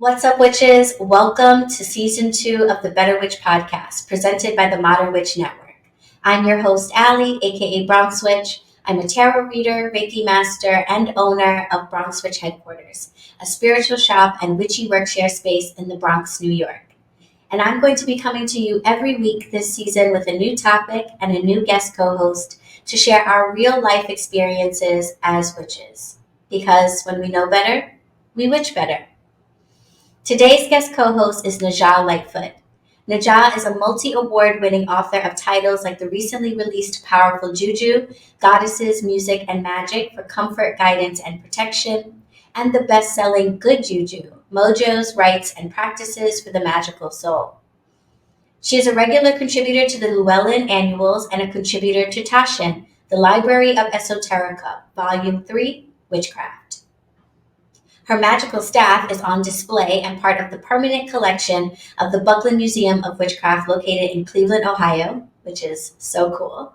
What's up, witches? Welcome to season 2 of the BetterWitch podcast, presented by the Modern Witch Network. I'm your host, Allie, aka BronxWitch. I'm a tarot reader, Reiki master, and owner of BronxWitch HeadQuarters, a spiritual shop and witchy workshare space in the Bronx, New York. And I'm going to be coming to you every week this season with a new topic and a new guest co-host to share our real life experiences as witches. Because when we know better, we witch better. Today's guest co-host is Najah Lightfoot. Najah is a multi-award winning author of titles like the recently released powerful Juju, Goddesses, Music, and Magic for Comfort, Guidance, and Protection, and the best-selling Good Juju, Mojos, Rites, and Practices for the Magical Soul. She is a regular contributor to the Llewellyn Annuals and a contributor to Taschen, the Library of Esoterica, Volume 3, Witchcraft. Her magical staff is on display and part of the permanent collection of the Buckland Museum of Witchcraft located in Cleveland, Ohio, which is so cool.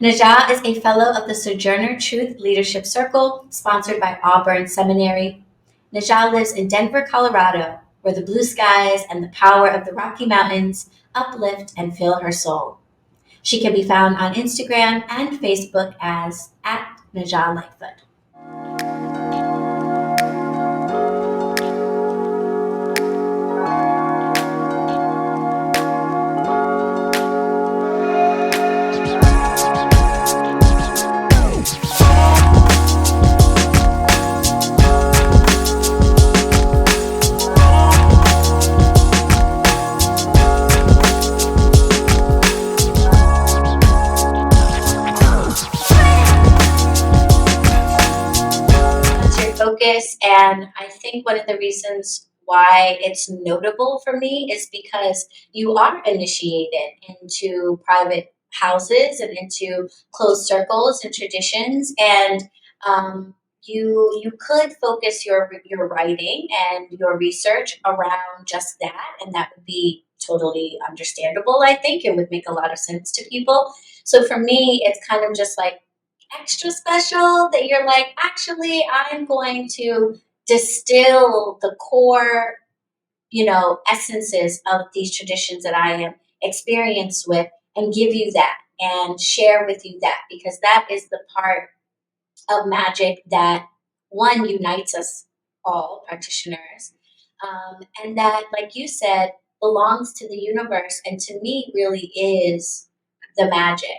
Najah is a fellow of the Sojourner Truth Leadership Circle, sponsored by Auburn Seminary. Najah lives in Denver, Colorado, where the blue skies and the power of the Rocky Mountains uplift and fill her soul. She can be found on Instagram and Facebook as @Najah Lightfoot. Focus, and I think one of the reasons why it's notable for me is because you are initiated into private houses and into closed circles and traditions, and you could focus your writing and your research around just that, and that would be totally understandable. I think it would make a lot of sense to people. So for me, it's kind of just like extra special that you're like, actually, I'm going to distill the core, essences of these traditions that I am experienced with and give you that and share with you that, because that is the part of magic that one unites us all practitioners, and that, like you said, belongs to the universe, and to me really is the magic.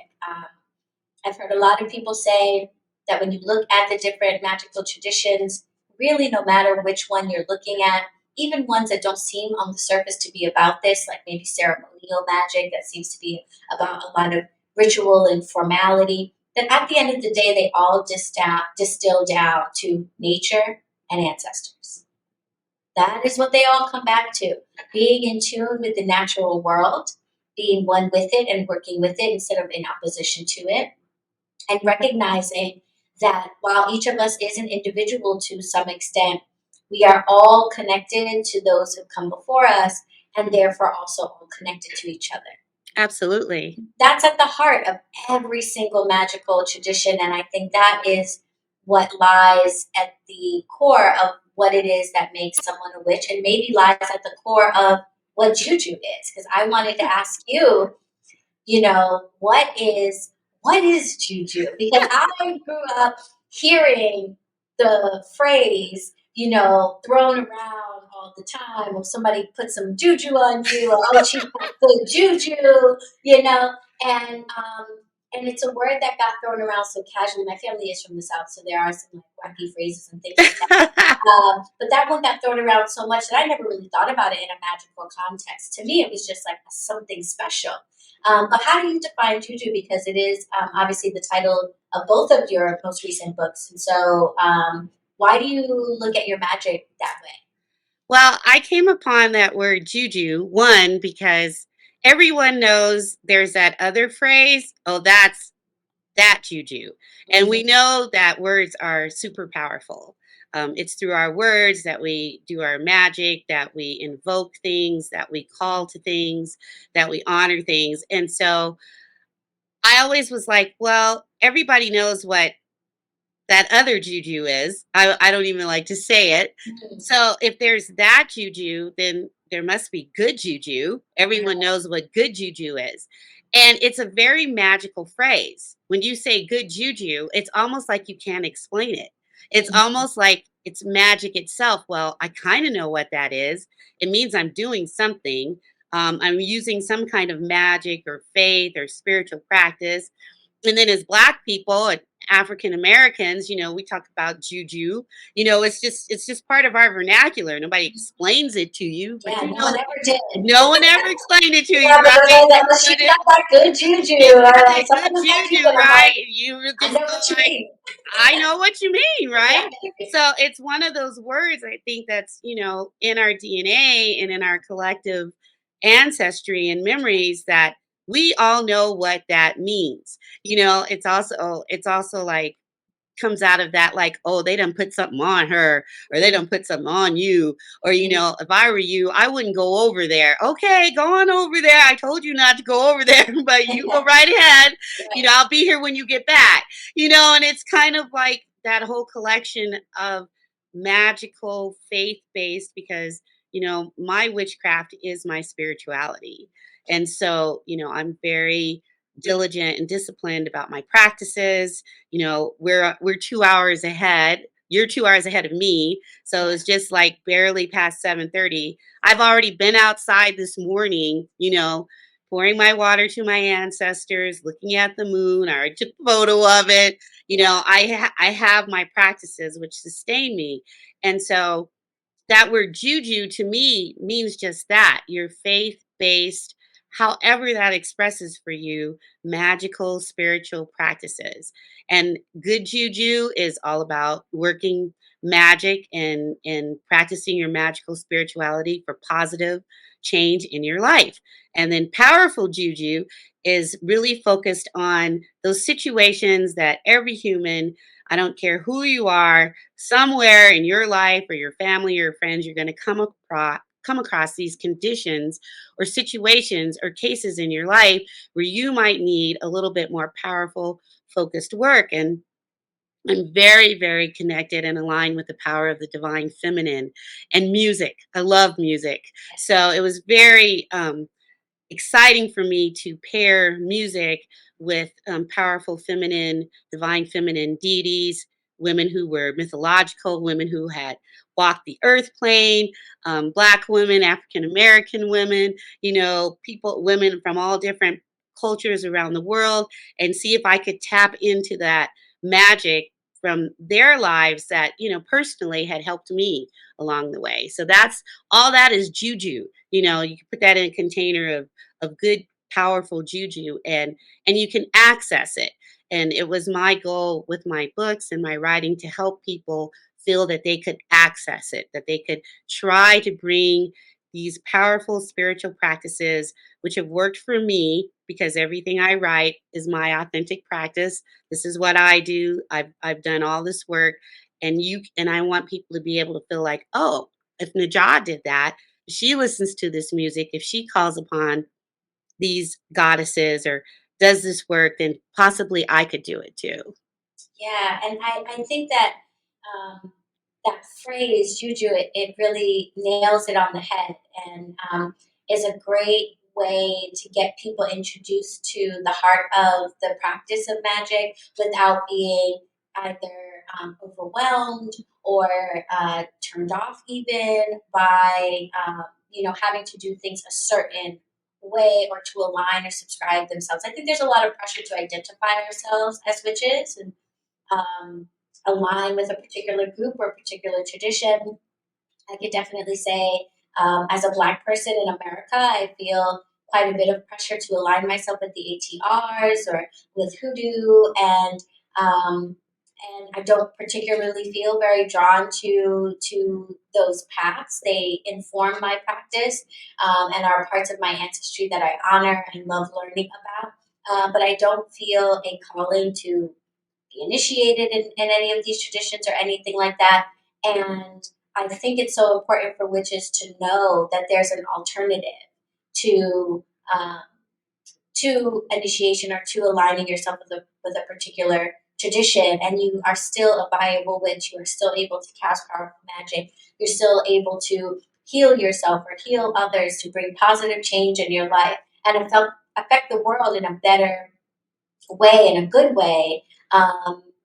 I've heard a lot of people say that when you look at the different magical traditions, really no matter which one you're looking at, even ones that don't seem on the surface to be about this, like maybe ceremonial magic that seems to be about a lot of ritual and formality, that at the end of the day, they all distill down to nature and ancestors. That is what they all come back to, being in tune with the natural world, being one with it and working with it instead of in opposition to it, and recognizing that while each of us is an individual to some extent, we are all connected to those who come before us, and therefore also all connected to each other. Absolutely. That's at the heart of every single magical tradition, and I think that is what lies at the core of what it is that makes someone a witch, and maybe lies at the core of what Juju is. Because I wanted to ask you, what is Juju? Because I grew up hearing the phrase, thrown around all the time. If somebody put some juju on you, or oh, she put the juju, and it's a word that got thrown around so casually. My family is from the South, so there are some like wacky phrases and things like that. But that one got thrown around so much that I never really thought about it in a magical context. To me, it was just like something special. But how do you define Juju? Because it is obviously the title of both of your most recent books. And so why do you look at your magic that way? Well, I came upon that word Juju, one, because everyone knows there's that other phrase, oh, that's that Juju. And we know that words are super powerful. It's through our words that we do our magic, that we invoke things, that we call to things, that we honor things. And so I always was like, well, everybody knows what that other juju is. I don't even like to say it. So if there's that juju, then there must be good juju. Everyone knows what good juju is. And it's a very magical phrase. When you say good juju, it's almost like you can't explain it. It's almost like it's magic itself. Well, I kind of know what that is. It means I'm doing something. I'm using some kind of magic or faith or spiritual practice. And then as Black people and African Americans, we talk about juju. It's just part of our vernacular. Nobody explains it to you, but Yeah, no one ever did. no one ever explained it to you, Yeah, but right? she got that good juju. You got Or that something good was like juju, keeping her right? like, You were I just know what you like, mean. I know what you mean, right? Yeah. So it's one of those words I think that's, in our DNA and in our collective ancestry and memories that we all know what that means. It's also like comes out of that like, oh, they done put something on her or they done put something on you. Or, if I were you, I wouldn't go over there. Okay, go on over there. I told you not to go over there, but you go right ahead. I'll be here when you get back. And it's kind of like that whole collection of magical faith based because, my witchcraft is my spirituality. And so, I'm very diligent and disciplined about my practices. We're 2 hours ahead. You're 2 hours ahead of me. So it's just like barely past 7:30. I've already been outside this morning, pouring my water to my ancestors, looking at the moon. I already took a photo of it. I have my practices which sustain me. And so that word juju to me means just that, your faith based, however that expresses for you, magical spiritual practices. And good juju is all about working magic and practicing your magical spirituality for positive change in your life. And then powerful juju is really focused on those situations that every human, I don't care who you are, somewhere in your life or your family or friends, you're going to come across these conditions or situations or cases in your life where you might need a little bit more powerful, focused work. And I'm very, very connected and aligned with the power of the divine feminine and music. I love music. So it was very exciting for me to pair music with powerful feminine, divine feminine deities, women who were mythological, women who had walked the earth plane, Black women, African American women, women from all different cultures around the world, and see if I could tap into that magic from their lives that, personally had helped me along the way. So that's all that is juju. You can put that in a container of good powerful juju, and you can access it. And it was my goal with my books and my writing to help people feel that they could access it, that they could try to bring these powerful spiritual practices which have worked for me, because everything I write is my authentic practice. This is what I do. I've done all this work, and I want people to be able to feel like, oh, if Najah did that, she listens to this music, if she calls upon these goddesses or does this work, then possibly I could do it too. Yeah, and I think that that phrase juju, it really nails it on the head, and is a great way to get people introduced to the heart of the practice of magic without being either overwhelmed or turned off even by having to do things a certain way or to align or subscribe themselves. I think there's a lot of pressure to identify ourselves as witches and um, align with a particular group or a particular tradition. I could definitely say, as a Black person in America, I feel quite a bit of pressure to align myself with the ATRs or with hoodoo, um, and I don't particularly feel very drawn to those paths. They inform my practice and are parts of my ancestry that I honor and love learning about. But I don't feel a calling to be initiated in any of these traditions or anything like that. And I think it's so important for witches to know that there's an alternative to um, to initiation or to aligning yourself with a particular tradition, and you are still a viable witch, you are still able to cast powerful magic, you're still able to heal yourself or heal others to bring positive change in your life and affect the world in a better way, in a good way,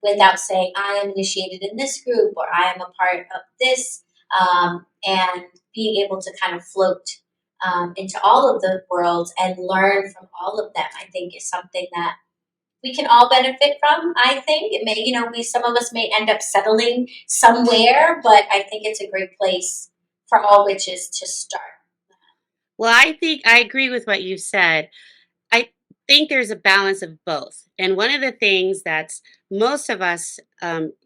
without saying, I am initiated in this group or I am a part of this, and being able to kind of float into all of the worlds and learn from all of them, I think is something that we can all benefit from. I think it may, some of us may end up settling somewhere, but I think it's a great place for all witches to start. Well, I think I agree with what you said. I think there's a balance of both. And one of the things that's most of us,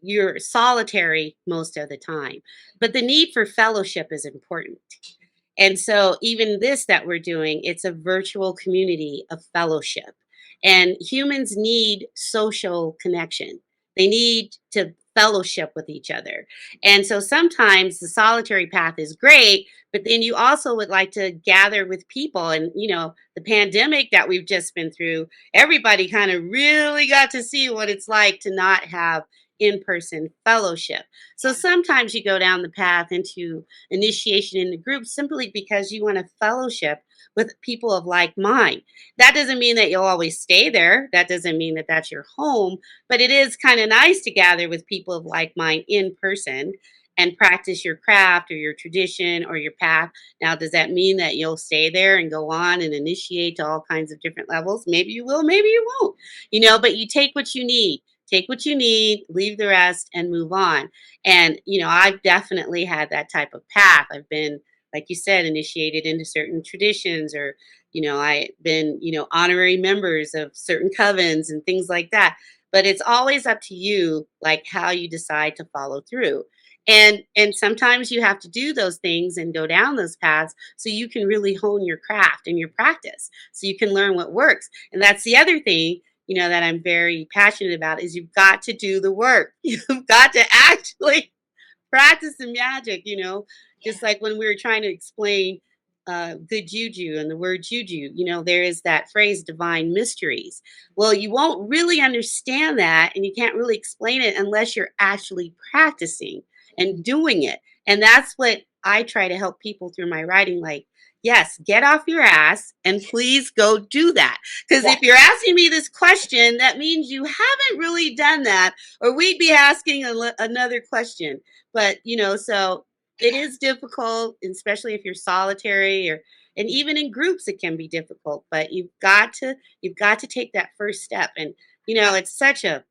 you're solitary most of the time, but the need for fellowship is important. And so, even this that we're doing, it's a virtual community of fellowship. And humans need social connection, they need to fellowship with each other. And so, sometimes the solitary path is great, but then you also would like to gather with people. And, the pandemic that we've just been through, everybody kind of really got to see what it's like to not have in person fellowship. So sometimes you go down the path into initiation in the group simply because you want to fellowship with people of like mind. That doesn't mean that you'll always stay there. That doesn't mean that that's your home, but it is kind of nice to gather with people of like mind in person and practice your craft or your tradition or your path. Now, does that mean that you'll stay there and go on and initiate to all kinds of different levels? Maybe you will, maybe you won't, but you take what you need. Take what you need, leave the rest, and move on. And, I've definitely had that type of path. I've been, like you said, initiated into certain traditions, or, I've been, honorary members of certain covens and things like that. But it's always up to you, like how you decide to follow through. And sometimes you have to do those things and go down those paths so you can really hone your craft and your practice, so you can learn what works. And that's the other thing, that I'm very passionate about, is you've got to do the work. You've got to actually practice the magic, just like when we were trying to explain good juju and the word juju, there is that phrase, divine mysteries. Well, you won't really understand that and you can't really explain it unless you're actually practicing and doing it. And that's what I try to help people through my writing. Like, yes, get off your ass and please go do that. Because if you're asking me this question, that means you haven't really done that, or we'd be asking another question. But, so it is difficult, especially if you're solitary, and even in groups, it can be difficult. But you've got to take that first step. And, it's such a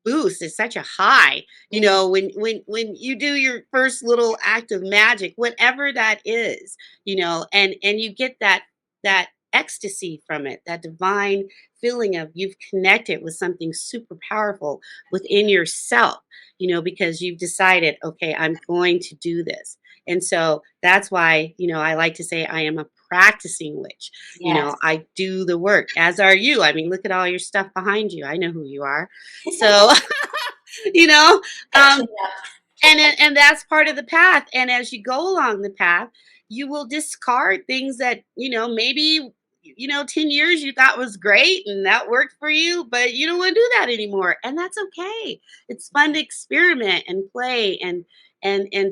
boost, it's such a high, when you do your first little act of magic, whatever that is, and you get that ecstasy from it, that divine feeling of you've connected with something super powerful within yourself, because you've decided, okay, I'm going to do this. And so that's why, I like to say I am a practicing witch. Yes. I do the work, as are you. I mean, look at all your stuff behind you. I know who you are. So, you know, um, and that's part of the path. And as you go along the path, you will discard things that, maybe 10 years you thought was great and that worked for you, but you don't want to do that anymore. And that's okay. It's fun to experiment and play and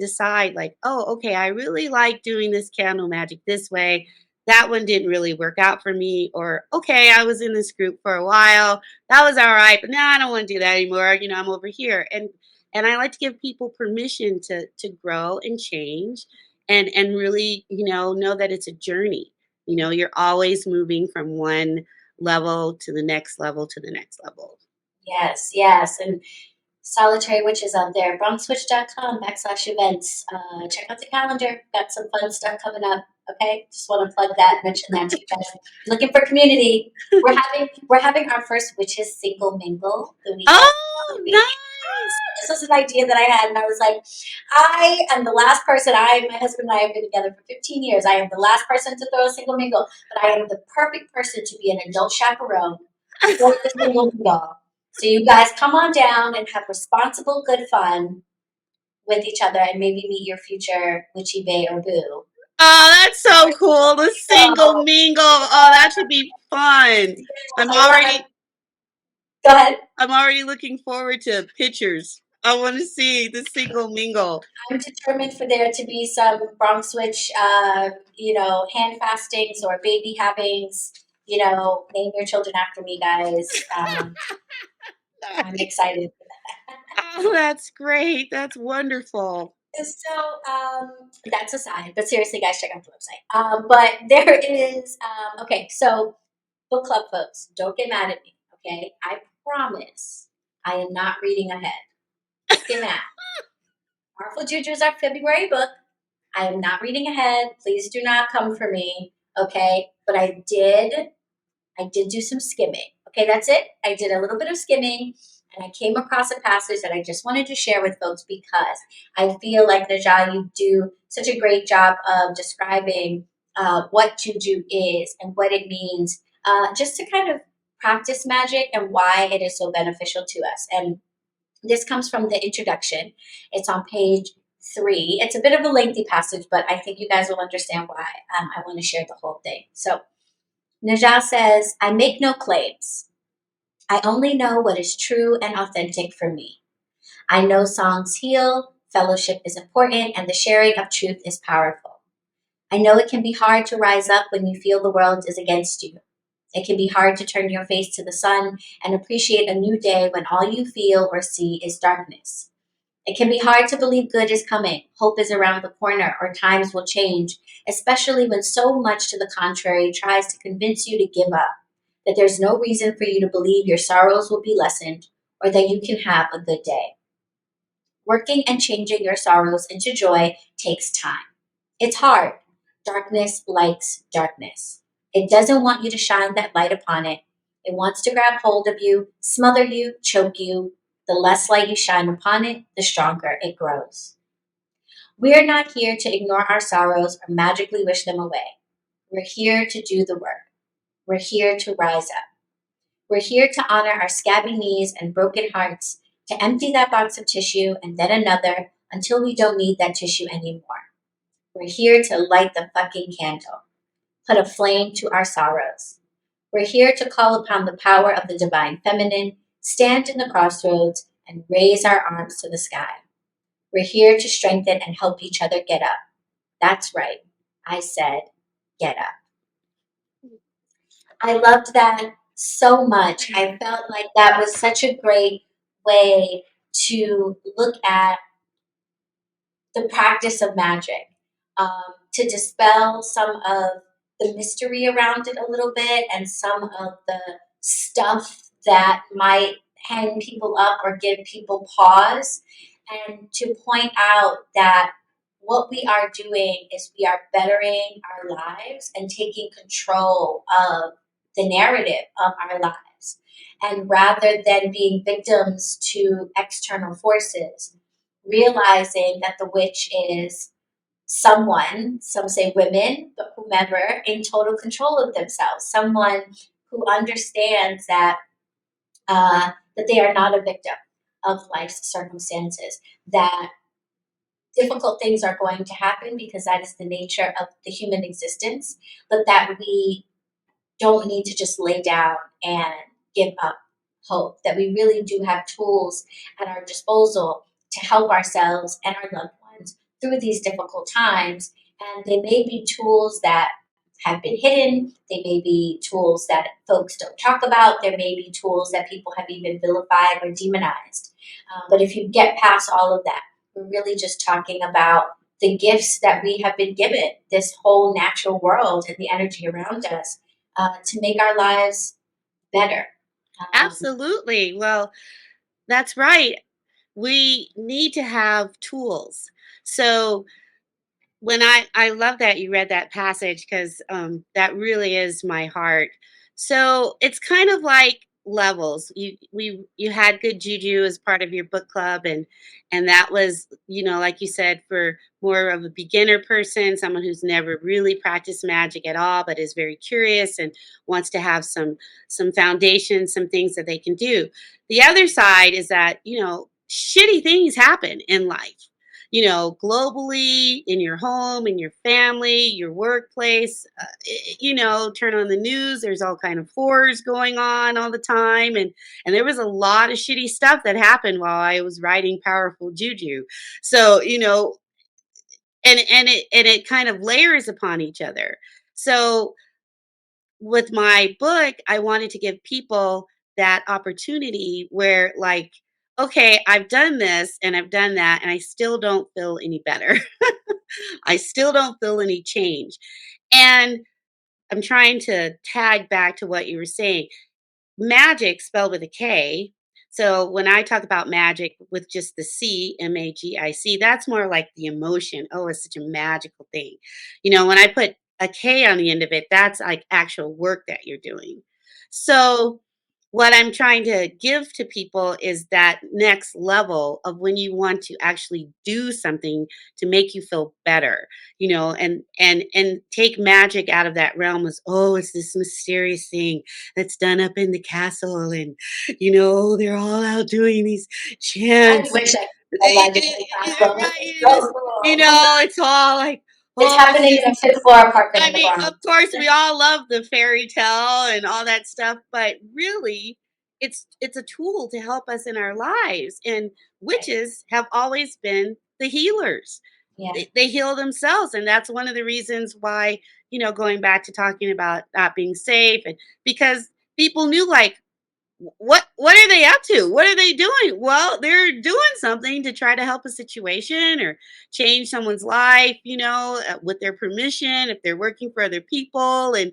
decide, like, oh, okay, I really like doing this candle magic this way. That one didn't really work out for me. Or, okay, I was in this group for a while. That was all right, but now I don't want to do that anymore. I'm over here. And I like to give people permission to grow and change, and really, know that it's a journey. You're always moving from one level to the next level to the next level. Yes, yes. And solitary witches out there, BronxWitch.com/events. Check out the calendar. Got some fun stuff coming up. Okay, just want to plug that, mention that to you guys. Looking for community. We're having our first witches single mingle the weekend. Oh, nice. This was an idea that I had, and I was like, I am the last person. My husband and I have been together for 15 years. I am the last person to throw a single mingle, but I am the perfect person to be an adult chaperone for the single mingle. So you guys come on down and have responsible, good fun with each other, and maybe meet your future witchy bae or boo. Oh, that's so cool. The single mingle. Oh, that should be fun. I'm already Go ahead. I'm already looking forward to pictures. I want to see the single mingle. I'm determined for there to be some BronxWitch, hand fastings or baby havings. Name your children after me, guys. I'm excited. Oh, that's great. That's wonderful. That's a sign. But seriously, guys, check out the website. But there is, okay, so book club folks, don't get mad at me, okay? I promise I am not reading ahead. Don't get mad. Powerful Juju is our February book. I am not reading ahead. Please do not come for me, okay? But I did do some skimming. Okay, that's it. I did a little bit of skimming and I came across a passage that I just wanted to share with folks because I feel like, Najah, you do such a great job of describing what Juju is and what it means, just to kind of practice magic and why it is so beneficial to us. And this comes from the introduction. It's on page 3. It's a bit of a lengthy passage, but I think you guys will understand why I want to share the whole thing. So Najah says, I make no claims. I only know what is true and authentic for me. I know songs heal, fellowship is important, and the sharing of truth is powerful. I know it can be hard to rise up when you feel the world is against you. It can be hard to turn your face to the sun and appreciate a new day when all you feel or see is darkness. It can be hard to believe good is coming, hope is around the corner, or times will change, especially when so much to the contrary tries to convince you to give up, that there's no reason for you to believe your sorrows will be lessened, or that you can have a good day. Working and changing your sorrows into joy takes time. It's hard. Darkness likes darkness. It doesn't want you to shine that light upon it. It wants to grab hold of you, smother you, choke you. The less light you shine upon it, the stronger it grows. We're not here to ignore our sorrows or magically wish them away. We're here to do the work. We're here to rise up. We're here to honor our scabby knees and broken hearts, to empty that box of tissue and then another until we don't need that tissue anymore. We're here to light the fucking candle, put a flame to our sorrows. We're here to call upon the power of the divine feminine, stand in the crossroads, and raise our arms to the sky. We're here to strengthen and help each other get up. That's right. I said, get up. I loved that so much. I felt like that was such a great way to look at the practice of magic, to dispel some of the mystery around it a little bit and some of the stuff that might hang people up or give people pause, and to point out that what we are doing is we are bettering our lives and taking control of the narrative of our lives. And rather than being victims to external forces, realizing that the witch is someone, some say women, but whomever, in total control of themselves, someone who understands that they are not a victim of life's circumstances, that difficult things are going to happen because that is the nature of the human existence, but that we don't need to just lay down and give up hope, that we really do have tools at our disposal to help ourselves and our loved ones through these difficult times. And they may be tools that have been hidden. They may be tools that folks don't talk about. There may be tools that people have even vilified or demonized. But if you get past all of that, we're really just talking about the gifts that we have been given, this whole natural world and the energy around us, to make our lives better. Absolutely. Well, that's right. We need to have tools. So when I love that you read that passage because that really is my heart. So it's kind of like levels. You had good juju as part of your book club, and that was, like you said, for more of a beginner person, someone who's never really practiced magic at all but is very curious and wants to have some foundation, some things that they can do. The other side is that shitty things happen in life. globally, in your home, in your family, your workplace. Turn on the news. There's all kind of wars going on all the time, and there was a lot of shitty stuff that happened while I was writing Powerful Juju. So and it kind of layers upon each other. So with my book, I wanted to give people that opportunity where, like, okay, I've done this and I've done that, and I still don't feel any better. I still don't feel any change. And I'm trying to tag back to what you were saying. Magic spelled with a K. So when I talk about magic with just the C, Magic, that's more like the emotion. Oh, it's such a magical thing. When I put a K on the end of it, that's like actual work that you're doing. So what I'm trying to give to people is that next level of when you want to actually do something to make you feel better, and take magic out of that realm as, oh, it's this mysterious thing that's done up in the castle, and they're all out doing these I chants. wish I could imagine the castle. Right, It's so cool. it's all like, It's oh, happening in a fifth floor apartment I in the mean, of Bronx. course, we all love the fairy tale and all that stuff, but really, it's a tool to help us in our lives. And Right. witches have always been the healers. Yeah. They heal themselves, and that's one of the reasons why, going back to talking about not being safe, and because people knew, like, what are they up to? What are they doing? Well, they're doing something to try to help a situation or change someone's life, with their permission, if they're working for other people. And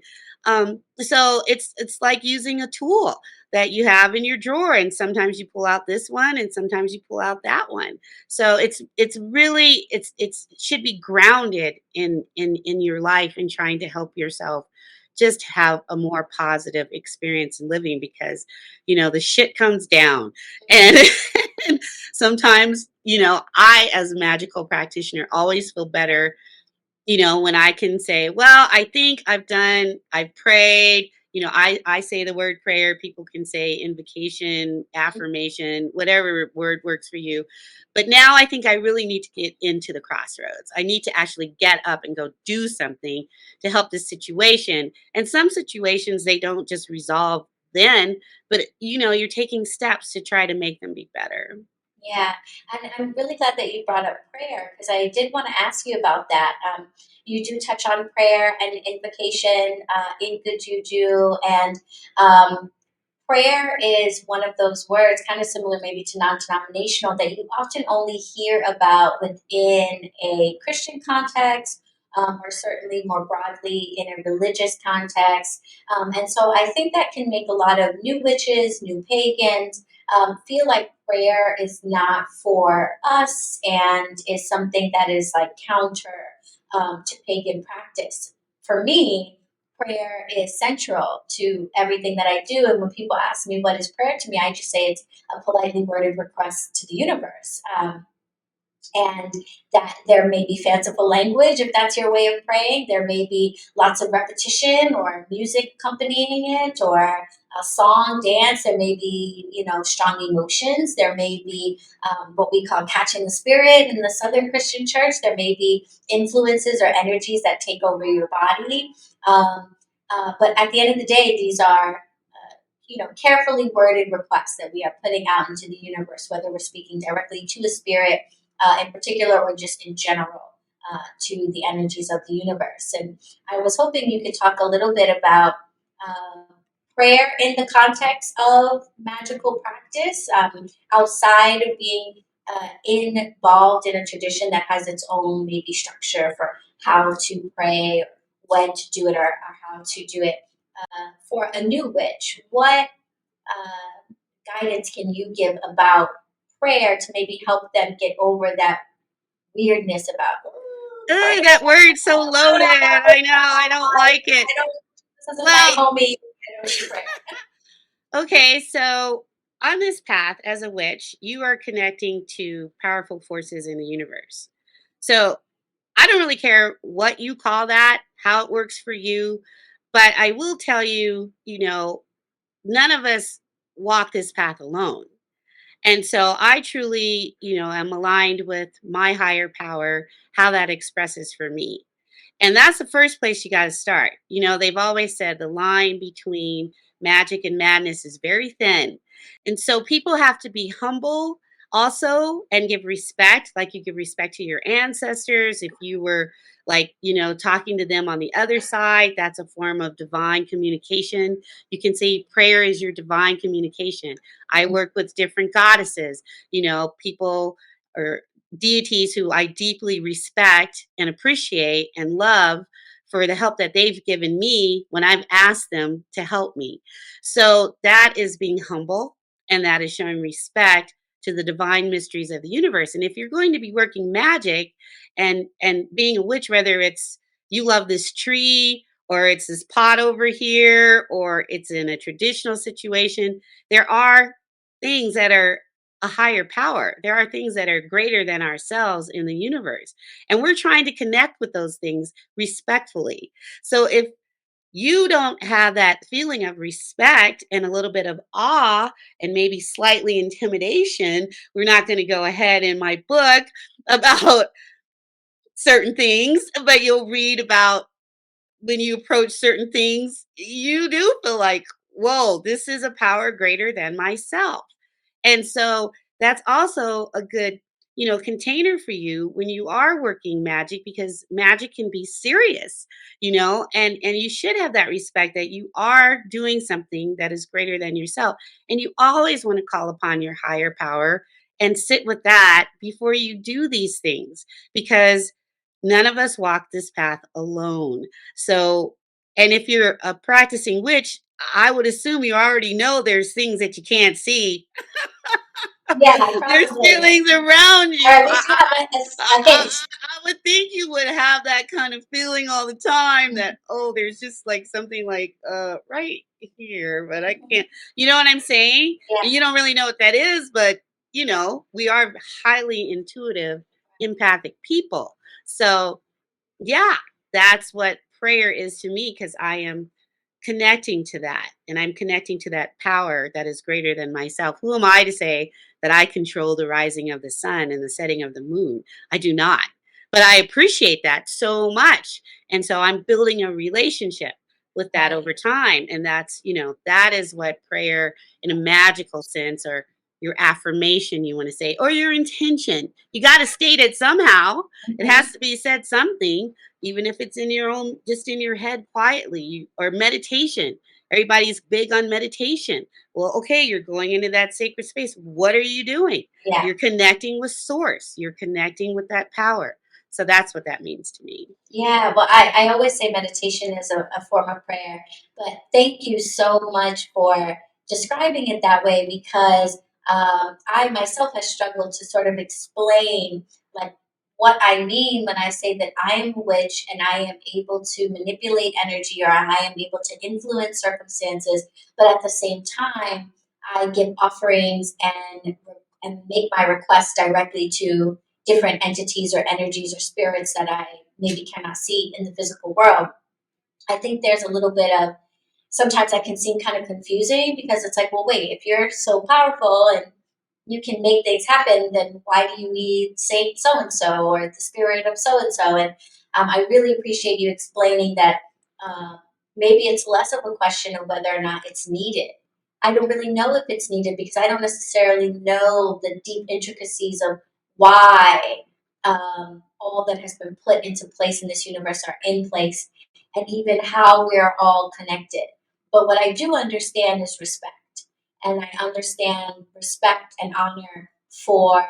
so it's like using a tool that you have in your drawer, and sometimes you pull out this one and sometimes you pull out that one. So it's really it should be grounded in your life and trying to help yourself just have a more positive experience in living, because the shit comes down. And and sometimes, I, as a magical practitioner, always feel better, when I can say, well, I think I've prayed. I say the word prayer. People can say invocation, affirmation, whatever word works for you. But now I think I really need to get into the crossroads. I need to actually get up and go do something to help this situation. And some situations, they don't just resolve then, but you're taking steps to try to make them be better. Yeah, and I'm really glad that you brought up prayer because I did want to ask you about that. You do touch on prayer and invocation in Good Juju, and um, prayer is one of those words, kind of similar maybe to non denominational, that you often only hear about within a Christian context. Or certainly more broadly in a religious context. And so I think that can make a lot of new witches, new pagans, feel like prayer is not for us and is something that is like counter to pagan practice. For me, prayer is central to everything that I do. And when people ask me what is prayer to me, I just say it's a politely worded request to the universe. And that there may be fanciful language if that's your way of praying. There may be lots of repetition or music accompanying it, or a song, dance. There may be, strong emotions. There may be what we call catching the spirit in the Southern Christian Church. There may be influences or energies that take over your body. But at the end of the day, these are carefully worded requests that we are putting out into the universe, whether we're speaking directly to a spirit in particular or just in general to the energies of the universe. And I was hoping you could talk a little bit about uh, prayer in the context of magical practice, outside of being involved in a tradition that has its own maybe structure for how to pray, when to do it, or how to do it. For a new witch, what guidance can you give about prayer to maybe help them get over that weirdness about Ugh, that word's so loaded. I know. I don't like it. I don't, this isn't my Well, homie. I don't do prayer. okay, so on this path as a witch, you are connecting to powerful forces in the universe. So I don't really care what you call that, how it works for you, but I will tell you, none of us walk this path alone. And so I truly, am aligned with my higher power, how that expresses for me. And that's the first place you got to start. They've always said the line between magic and madness is very thin. And so people have to be humble also and give respect, like you give respect to your ancestors. If you were like, talking to them on the other side, that's a form of divine communication. You can say prayer is your divine communication. I work with different goddesses, people or deities who I deeply respect and appreciate and love for the help that they've given me when I've asked them to help me. So that is being humble, and that is showing respect to the divine mysteries of the universe. And if you're going to be working magic and being a witch, whether it's you love this tree or it's this pot over here or it's in a traditional situation, there are things that are a higher power. There are things that are greater than ourselves in the universe. And we're trying to connect with those things respectfully. So if you don't have that feeling of respect and a little bit of awe and maybe slightly intimidation, we're not going to go ahead in my book about certain things, but you'll read about when you approach certain things, you do feel like, whoa, this is a power greater than myself. And so that's also a good, container for you when you are working magic because magic can be serious, and you should have that respect that you are doing something that is greater than yourself. And you always want to call upon your higher power and sit with that before you do these things because none of us walk this path alone. So, and if you're a practicing witch, I would assume you already know there's things that you can't see. Yeah, There's probably. feelings around Or you. at least have a hint. I would think you would have that kind of feeling all the time that, oh, there's just like something like right here, but I can't. You know what I'm saying? Yeah. And you don't really know what that is, but we are highly intuitive, empathic people. So yeah, that's what prayer is to me because I am connecting to that and I'm connecting to that power that is greater than myself. Who am I to say that I control the rising of the sun and the setting of the moon? I do not. But I appreciate that so much. And so I'm building a relationship with that Right. over time. And that's, that is what prayer in a magical sense or your affirmation you want to say or your intention. You got to state it somehow. It Mhm. has to be said something, even if it's in your own, just in your head quietly, or meditation. Everybody's big on meditation. Well, okay, you're going into that sacred space. What are you doing? Yeah. You're connecting with source. You're connecting with that power. So that's what that means to me. Yeah, well, I always say meditation is a form of prayer, but thank you so much for describing it that way because I myself have struggled to sort of explain like what I mean when I say that I am a witch and I am able to manipulate energy or I am able to influence circumstances, but at the same time, I give offerings and make my requests directly to different entities or energies or spirits that I maybe cannot see in the physical world. I think there's a little bit of sometimes that can seem kind of confusing because it's like, well, wait, if you're so powerful and you can make things happen, then why do you need Saint so and so or the spirit of so and so? And I really appreciate you explaining that uh, maybe it's less of a question of whether or not it's needed. I don't really know if it's needed because I don't necessarily know the deep intricacies of why all that has been put into place in this universe are in place and even how we're all connected. But what I do understand is respect. And I understand respect and honor for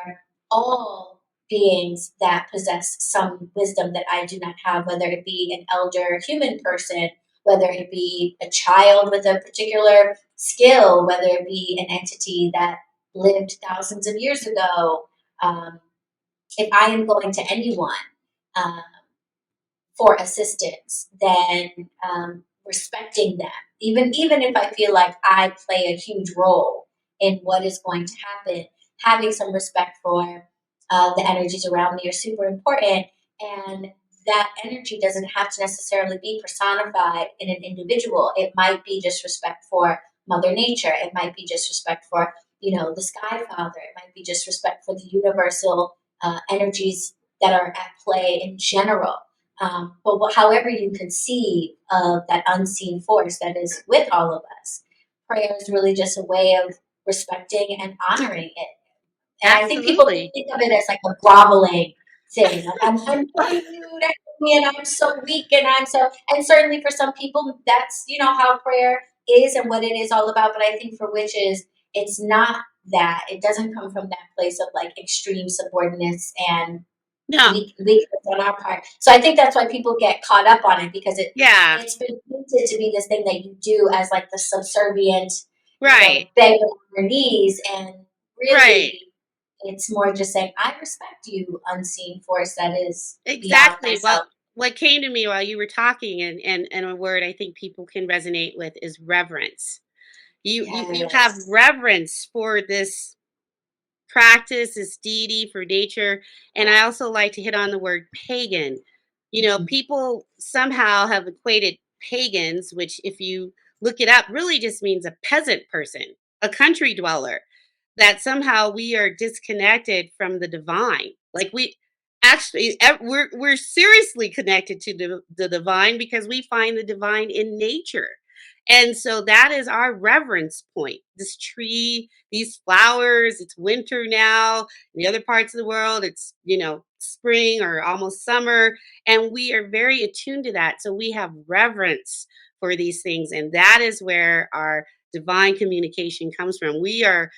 all beings that possess some wisdom that I do not have, whether it be an elder human person, whether it be a child with a particular skill, whether it be an entity that lived thousands of years ago. Um, if I am going to anyone, uh, for assistance than respecting them. Even if I feel like I play a huge role in what is going to happen, having some respect for the energies around me are super important. And that energy doesn't have to necessarily be personified in an individual. It might be just respect for Mother Nature. It might be just respect for the Sky Father. It might be just respect for the universal energies that are at play in general. But however you conceive of that unseen force that is with all of us, prayer is really just a way of respecting and honoring it. And I think people Absolutely. think of it as like a groveling thing. Like I'm telling you that me and I'm so weak and and certainly for some people that's how prayer is and what it is all about. But I think for witches, it's not that. It doesn't come from that place of like extreme subordinates and No. weakness on our part. So I think that's why people get caught up on it because Yeah. it's been painted to be this thing that you do as like the subservient, Right. beggar on your knees, and Right. really it's more just saying, I respect you, unseen force that is beyond Exactly. Well, myself. what came to me while you were talking, and a word I think people can resonate with, is reverence. You have Yes. reverence for this practice, this deity, for nature. And I also like to hit on the word pagan. Mhm. People somehow have equated pagans, which, if you look it up, really just means a peasant person, a country dweller, that somehow we are disconnected from the divine. Like, we actually, we're seriously connected to the divine, because we find the divine in nature. And so that is our reverence point. This tree, these flowers, it's winter now. In the other parts of the world, it's, spring or almost summer. And we are very attuned to that. So we have reverence for these things. And that is where our divine communication comes from. We are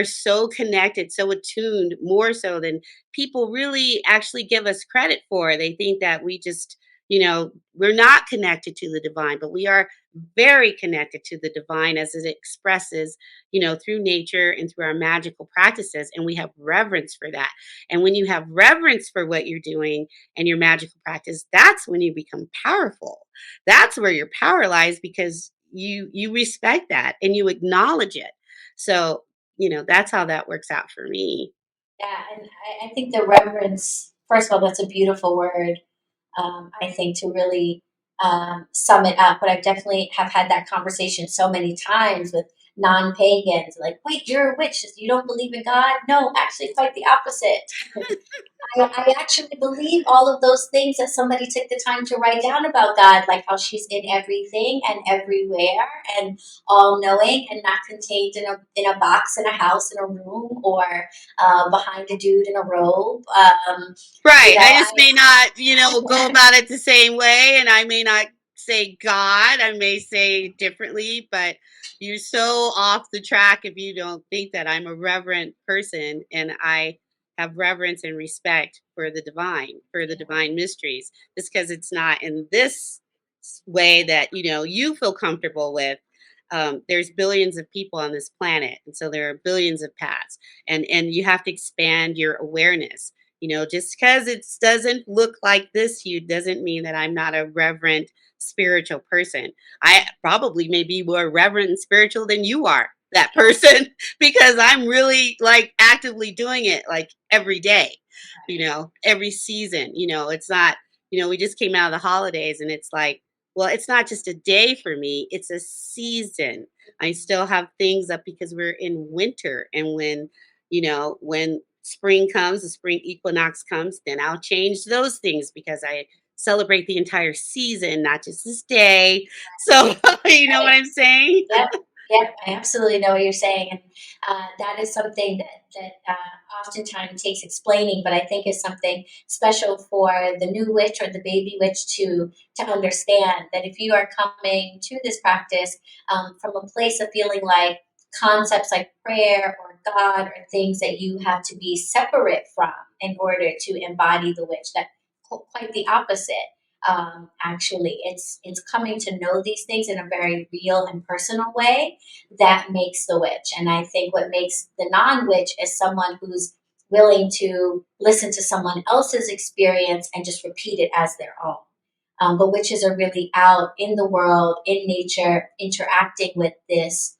so connected, so attuned, more so than people really actually give us credit for. They think that we just, we're not connected to the divine, but we are very connected to the divine as it expresses, through nature and through our magical practices. And we have reverence for that. And when you have reverence for what you're doing and your magical practice, that's when you become powerful. That's where your power lies, because you respect that and you acknowledge it. So, that's how that works out for me. Yeah, and I think the reverence, first of all, that's a beautiful word. I think to really sum it up. But I definitely have had that conversation so many times with non-pagans. Like, wait, you're a witch. You don't believe in God? No, actually, quite the opposite. I actually believe all of those things that somebody took the time to write down about God, like how she's in everything and everywhere and all knowing and not contained in a box, in a house, in a room, or behind a dude in a robe. Right. I I just may not, go about it the same way, and I may not say God. I may say differently, but you're so off the track if you don't think that I'm a reverent person, and I have reverence and respect for the divine mysteries, just because it's not in this way that, you feel comfortable with. There's billions of people on this planet, and so there are billions of paths, and you have to expand your awareness. Just because it doesn't look like this you doesn't mean that I'm not a reverent spiritual person. I probably may be more reverent and spiritual than you are, that person, because I'm really like actively doing it like every day, every season. It's not, we just came out of the holidays, and it's like, well, it's not just a day for me, it's a season. I still have things up because we're in winter. And when spring comes, the spring equinox comes, then I'll change those things, because I celebrate the entire season, not just this day. So, you know what right. I'm saying? Yep, yep, I absolutely know what you're saying, and that is something that oftentimes takes explaining, but I think is something special for the new witch or the baby witch to understand that if you are coming to this practice from a place of feeling like concepts like prayer or God or things that you have to be separate from in order to embody the witch, that quite the opposite. Actually, it's coming to know these things in a very real and personal way that makes the witch. And I think what makes the non-witch is someone who's willing to listen to someone else's experience and just repeat it as their own. But witches are really out in the world, in nature, interacting with this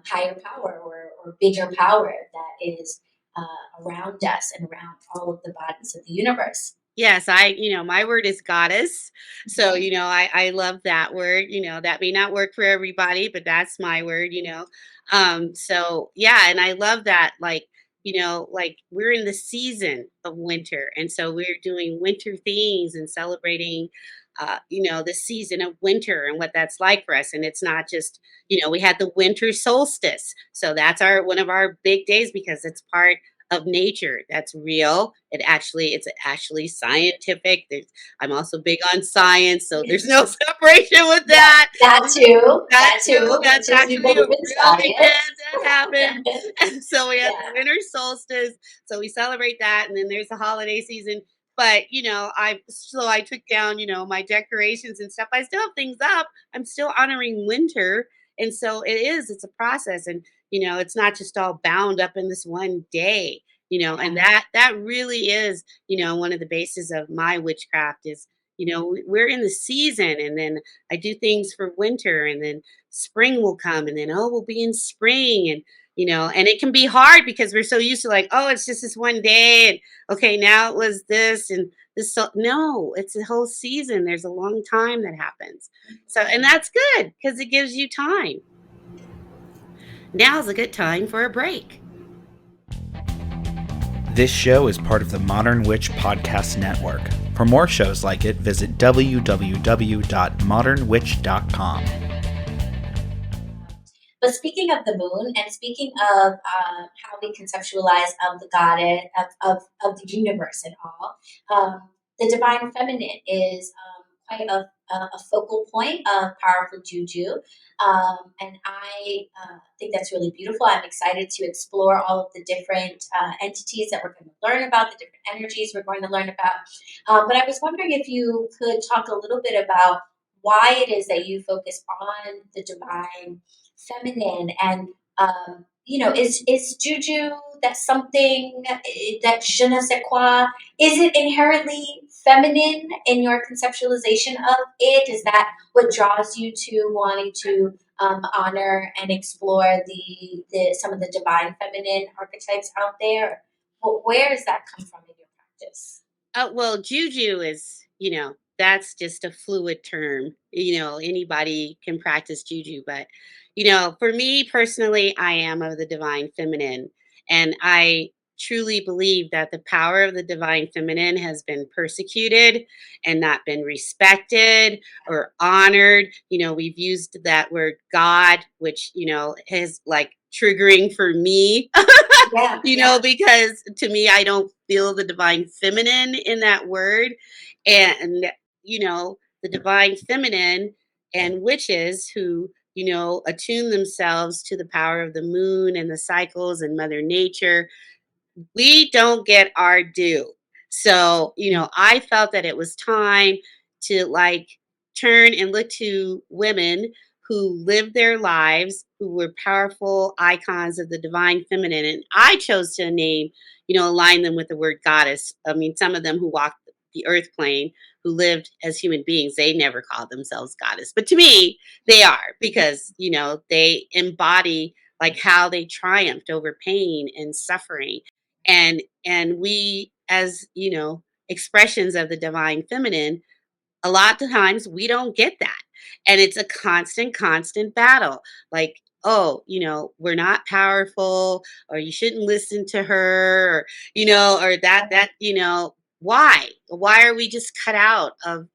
higher power or bigger power that is around us and around all of the bodies of the universe. Yes, my word is goddess. So, I love that word. That may not work for everybody, but that's my word. So yeah, and I love that, like we're in the season of winter. And so we're doing winter things and celebrating the season of winter and what that's like for us. And it's not just, we had the winter solstice. So that's our one of our big days because it's part of nature that's real. It's actually scientific. I'm also big on science, so there's no separation with Yeah, that. that too. That That too. too. That's Just you actually a believe in real event science. that happened. And so we have the Yeah. winter solstice. So we celebrate that, and then there's the holiday season. But I took down my decorations and stuff. I still have things up. I'm still honoring winter, and so it's a process, and it's not just all bound up in this one day. And Yeah. that really is one of the bases of my witchcraft is we're in the season, and then I do things for winter, and then spring will come, and then we'll be in spring, and it can be hard because we're so used to, like, oh, it's just this one day, and okay, now it was this and this. So no, it's a whole season. There's a long time that happens. So, and that's good because it gives you time. Now's a good time for a break. This show is part of the Modern Witch Podcast Network. For more shows like it, visit www.modernwitch.com. But speaking of the moon and speaking of how we conceptualize of the goddess, of the universe and all, the divine feminine is quite a focal point of powerful juju. And I think that's really beautiful. I'm excited to explore all of the different entities that we're going to learn about, the different energies we're going to learn about. But I was wondering if you could talk a little bit about why it is that you focus on the divine feminine and is juju that something that je ne sais quoi, is it inherently feminine in your conceptualization of it? Is that what draws you to wanting to honor and explore the some of the divine feminine archetypes out there? Where does that come from in your practice? Well, juju is, that's just a fluid term. Anybody can practice juju, but, for me personally, I am of the divine feminine. And I truly believe that the power of the divine feminine has been persecuted and not been respected or honored. We've used that word God, which, is like triggering for me. Yeah, yeah, Because to me, I don't feel the divine feminine in that word. And, the divine feminine and witches who, attune themselves to the power of the moon and the cycles and Mother Nature, we don't get our due. So, I felt that it was time to, like, turn and look to women who lived their lives, who were powerful icons of the divine feminine. And I chose to name, align them with the word goddess. I mean, some of them who walked the earth plane, who lived as human beings, they never called themselves goddess. But to me, they are because, they embody like how they triumphed over pain and suffering, and we, as expressions of the divine feminine, a lot of times we don't get that, and it's a constant battle, like, oh, we're not powerful, or you shouldn't listen to her, or or why are we just cut out of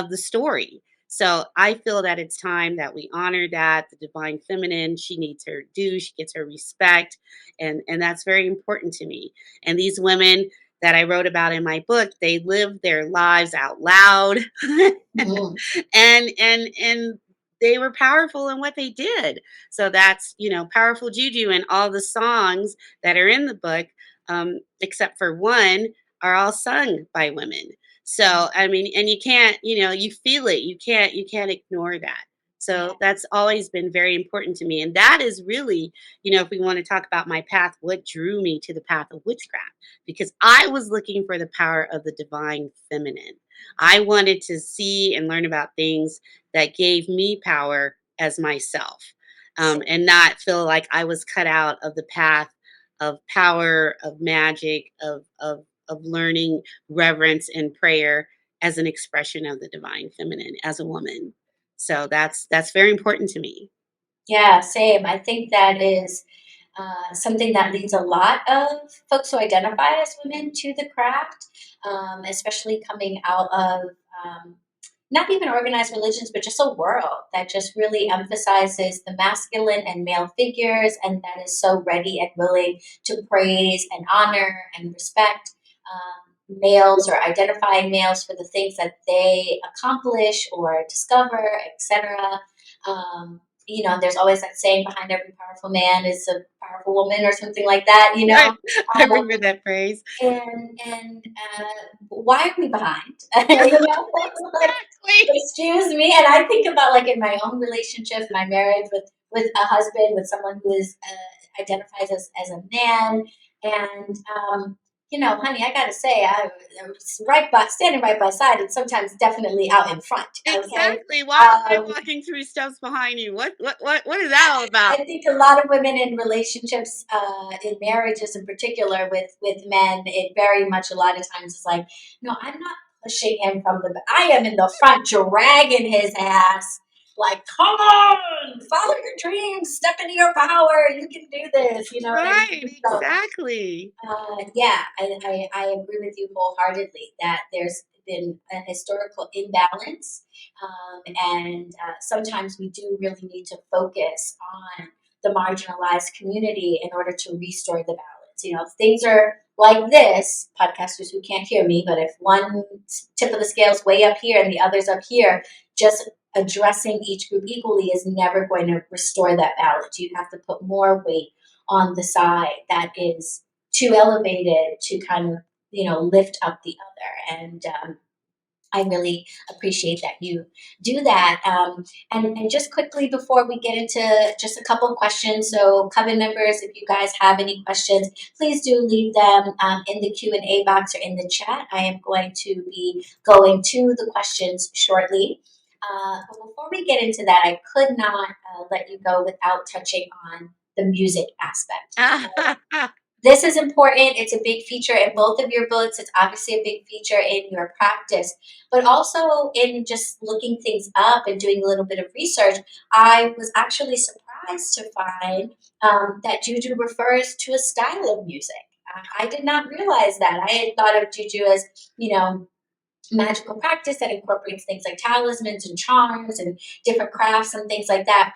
the story? So I feel that it's time that we honor that the divine feminine, she needs her due, she gets her respect, and that's very important to me. And these women that I wrote about in my book, they lived their lives out loud, mhm, and they were powerful in what they did. So that's powerful juju, and all the songs that are in the book, except for one, are all sung by women. So, I mean, and you can't, you feel it. You can't ignore that. yeah, So that's always been very important to me. And that is really, if we want to talk about my path, what drew me to the path of witchcraft, because I was looking for the power of the divine feminine. I wanted to see and learn about things that gave me power as myself, and not feel like I was cut out of the path of power, of magic, of of learning reverence and prayer as an expression of the divine feminine as a woman. So that's very important to me. Yeah, same. I think that is something that leads a lot of folks who identify as women to the craft, especially coming out of not even organized religions, but just a world that just really emphasizes the masculine and male figures, and that is so ready and willing to praise and honor and respect males or identifying males for the things that they accomplish or discover, etc. There's always that saying behind every powerful man is a powerful woman or something like that, I remember that phrase. And why are we behind? Like, Exactly. excuse me. And I think about like in my own relationships, my marriage with a husband, with someone who is identifies as a man, and honey, I gotta say, I was standing right by side, and sometimes definitely out in front. Okay, Exactly. Why am I walking through steps behind you? What is that all about? I think a lot of women in relationships, in marriages in particular, with men, it very much a lot of times is like, no, I'm not pushing him from the. I am in the front, dragging his ass. Like, come on, follow your dreams, step into your power. You can do this. You know what I Right, mean? So, exactly. yeah, I agree with you wholeheartedly that there's been a historical imbalance, and sometimes we do really need to focus on the marginalized community in order to restore the balance. If things are like this, podcasters who can't hear me, but if one tip of the scale is way up here and the other's up here, just addressing each group equally is never going to restore that balance. You have to put more weight on the side that is too elevated to kind of lift up the other. And I really appreciate that you do that. And just quickly before we get into just a couple of questions, so Coven members, if you guys have any questions, please do leave them in the Q&A box or in the chat. I am going to be going to the questions shortly. But before we get into that, I could not let you go without touching on the music aspect. This is important. It's a big feature in both of your books. It's obviously a big feature in your practice, but also in just looking things up and doing a little bit of research. I was actually surprised to find that Juju refers to a style of music. I did not realize that. I had thought of Juju as, magical practice that incorporates things like talismans and charms and different crafts and things like that.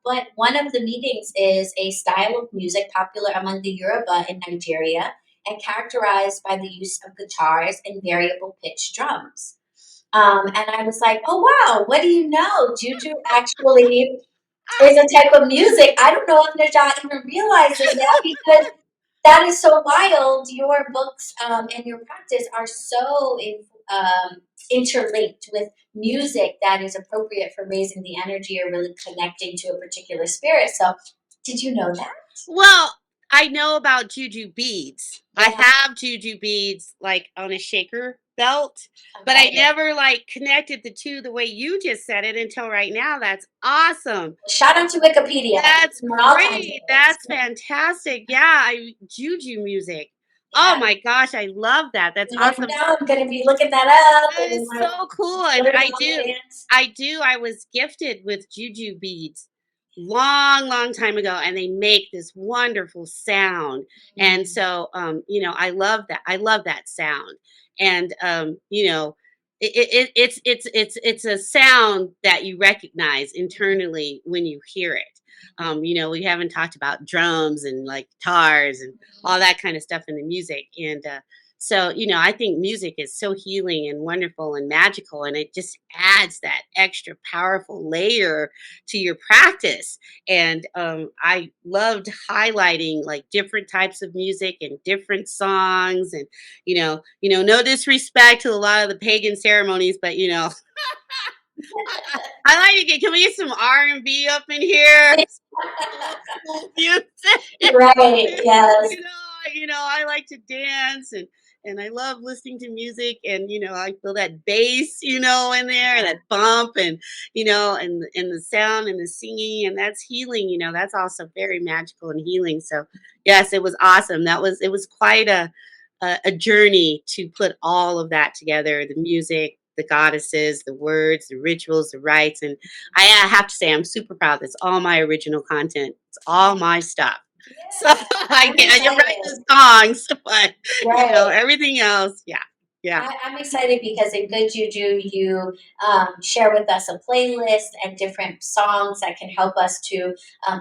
But one of the meetings is a style of music popular among the Yoruba in Nigeria and characterized by the use of guitars and variable pitch drums. And I was like, oh, wow, what do you know? Juju actually is a type of music. I don't know if Najah even realizes that, because that is so wild. Your books and your practice are so interlinked with music that is appropriate for raising the energy or really connecting to a particular spirit. So, did you know that? Well, I know about Juju beads. Yeah. I have Juju beads like on a shaker belt, but I never like connected the two the way you just said it until right now. That's awesome. Shout out to Wikipedia. That's great. That's fantastic. Yeah, Juju music. Yeah. Oh my gosh, I love that. That's awesome. Now I'm gonna be looking that up. That is so cool. And I was gifted with Juju beads long time ago, and they make this wonderful sound. And so I love that sound. And it's a sound that you recognize internally when you hear it. We haven't talked about drums and like guitars and all that kind of stuff in the music. And so, I think music is so healing and wonderful and magical, and it just adds that extra powerful layer to your practice. And I loved highlighting like different types of music and different songs, and no disrespect to a lot of the pagan ceremonies, but I like to can we get some R&B up in here? Right, yes. I like to dance, and I love listening to music, and I feel that bass, in there, that bump, and and the sound and the singing, and that's healing. That's also very magical and healing. So yes, it was awesome. It was quite a a journey to put all of that together, the music, the goddesses, the words, the rituals, the rites. And I have to say, I'm super proud. That's all my original content. It's all my stuff. So Yeah, I I'm can write excited. the songs, but Right. everything else, yeah. I'm excited because in Good Juju, you share with us a playlist and different songs that can help us to